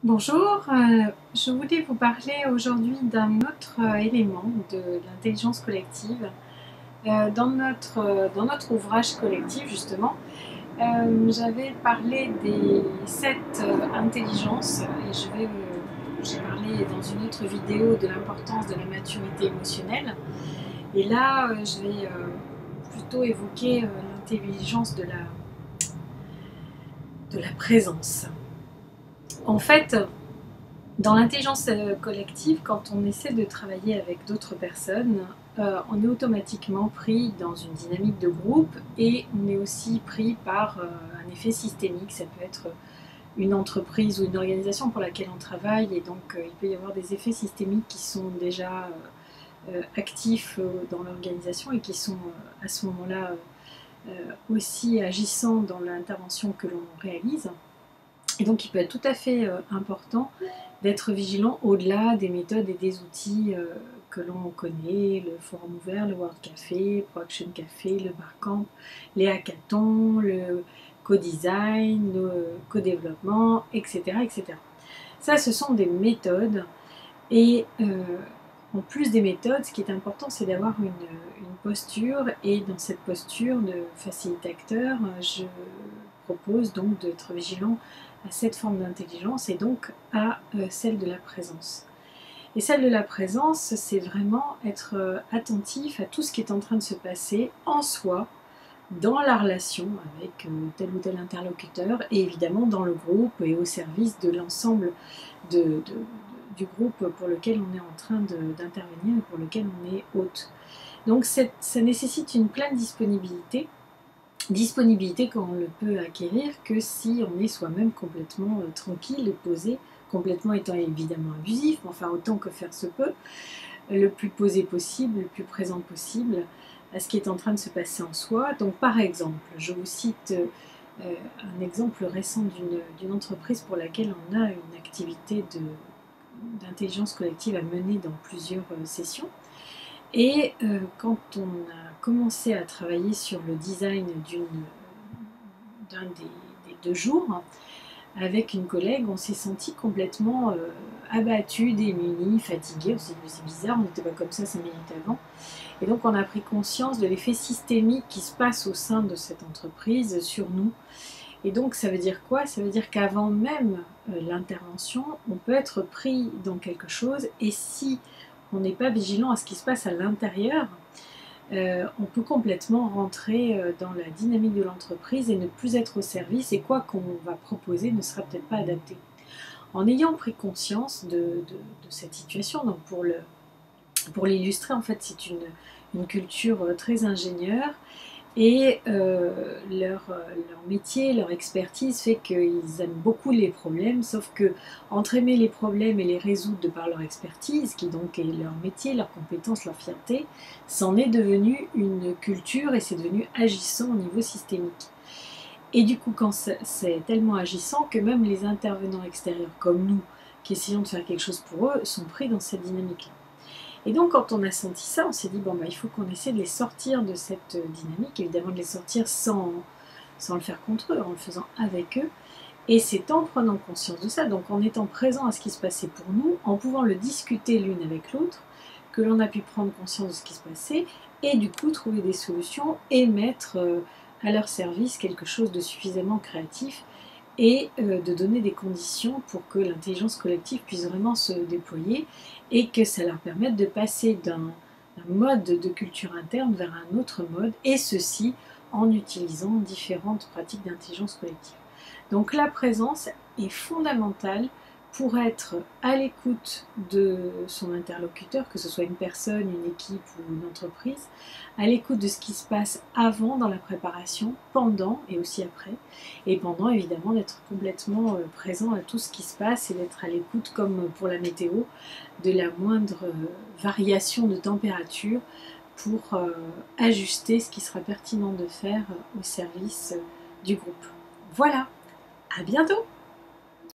Bonjour, je voulais vous parler aujourd'hui d'un autre élément de l'intelligence collective. Dans notre ouvrage collectif, justement, j'avais parlé des 7 intelligences et j'ai parlé dans une autre vidéo de l'importance de la maturité émotionnelle. Et là, je vais plutôt évoquer l'intelligence de la présence. En fait, dans l'intelligence collective, quand on essaie de travailler avec d'autres personnes, on est automatiquement pris dans une dynamique de groupe et on est aussi pris par un effet systémique. Ça peut être une entreprise ou une organisation pour laquelle on travaille et donc il peut y avoir des effets systémiques qui sont déjà actifs dans l'organisation et qui sont à ce moment-là aussi agissants dans l'intervention que l'on réalise. Et donc il peut être tout à fait important d'être vigilant au-delà des méthodes et des outils que l'on connaît, le forum ouvert, le World Café, ProAction Café, le Barcamp, les hackathons, le co-design, le co-développement, etc., etc. Ça, ce sont des méthodes et en plus des méthodes, ce qui est important, c'est d'avoir une posture et dans cette posture de facilitateur, je propose donc d'être vigilant à cette forme d'intelligence et donc à celle de la présence. Et celle de la présence, c'est vraiment être attentif à tout ce qui est en train de se passer en soi, dans la relation avec tel ou tel interlocuteur et évidemment dans le groupe et au service de l'ensemble du groupe pour lequel on est en train d'intervenir et pour lequel on est hôte. Donc ça nécessite une pleine disponibilité qu'on ne peut acquérir que si on est soi-même complètement tranquille et posé, complètement étant évidemment abusif, mais enfin autant que faire se peut, le plus posé possible, le plus présent possible à ce qui est en train de se passer en soi. Donc par exemple, je vous cite un exemple récent d'une entreprise pour laquelle on a une activité d'intelligence collective à mener dans plusieurs sessions. Et quand on a commencé à travailler sur le design d'un des 2 jours, avec une collègue, on s'est senti complètement abattu, démuni, fatigué. C'est bizarre, on n'était pas comme ça 5 minutes avant. Et donc on a pris conscience de l'effet systémique qui se passe au sein de cette entreprise sur nous. Et donc ça veut dire quoi? Ça veut dire qu'avant même l'intervention, on peut être pris dans quelque chose et si on n'est pas vigilant à ce qui se passe à l'intérieur, on peut complètement rentrer dans la dynamique de l'entreprise et ne plus être au service et quoi qu'on va proposer ne sera peut-être pas adapté. En ayant pris conscience de cette situation, donc pour l'illustrer, en fait c'est une culture très ingénieure et leur métier, leur expertise fait qu'ils aiment beaucoup les problèmes, sauf que entre aimer les problèmes et les résoudre de par leur expertise, qui donc est leur métier, leur compétence, leur fierté, c'en est devenu une culture et c'est devenu agissant au niveau systémique. Et du coup, quand c'est tellement agissant que même les intervenants extérieurs comme nous, qui essayons de faire quelque chose pour eux, sont pris dans cette dynamique-là. Et donc quand on a senti ça, on s'est dit bon bah il faut qu'on essaie de les sortir de cette dynamique, évidemment de les sortir sans le faire contre eux, en le faisant avec eux. Et c'est en prenant conscience de ça, donc en étant présent à ce qui se passait pour nous, en pouvant le discuter l'une avec l'autre, que l'on a pu prendre conscience de ce qui se passait et du coup trouver des solutions et mettre à leur service quelque chose de suffisamment créatif et de donner des conditions pour que l'intelligence collective puisse vraiment se déployer et que ça leur permette de passer d'un mode de culture interne vers un autre mode, et ceci en utilisant différentes pratiques d'intelligence collective. Donc la présence est fondamentale pour être à l'écoute de son interlocuteur, que ce soit une personne, une équipe ou une entreprise, à l'écoute de ce qui se passe avant dans la préparation, pendant et aussi après, et pendant évidemment d'être complètement présent à tout ce qui se passe et d'être à l'écoute comme pour la météo de la moindre variation de température pour ajuster ce qui sera pertinent de faire au service du groupe. Voilà, à bientôt!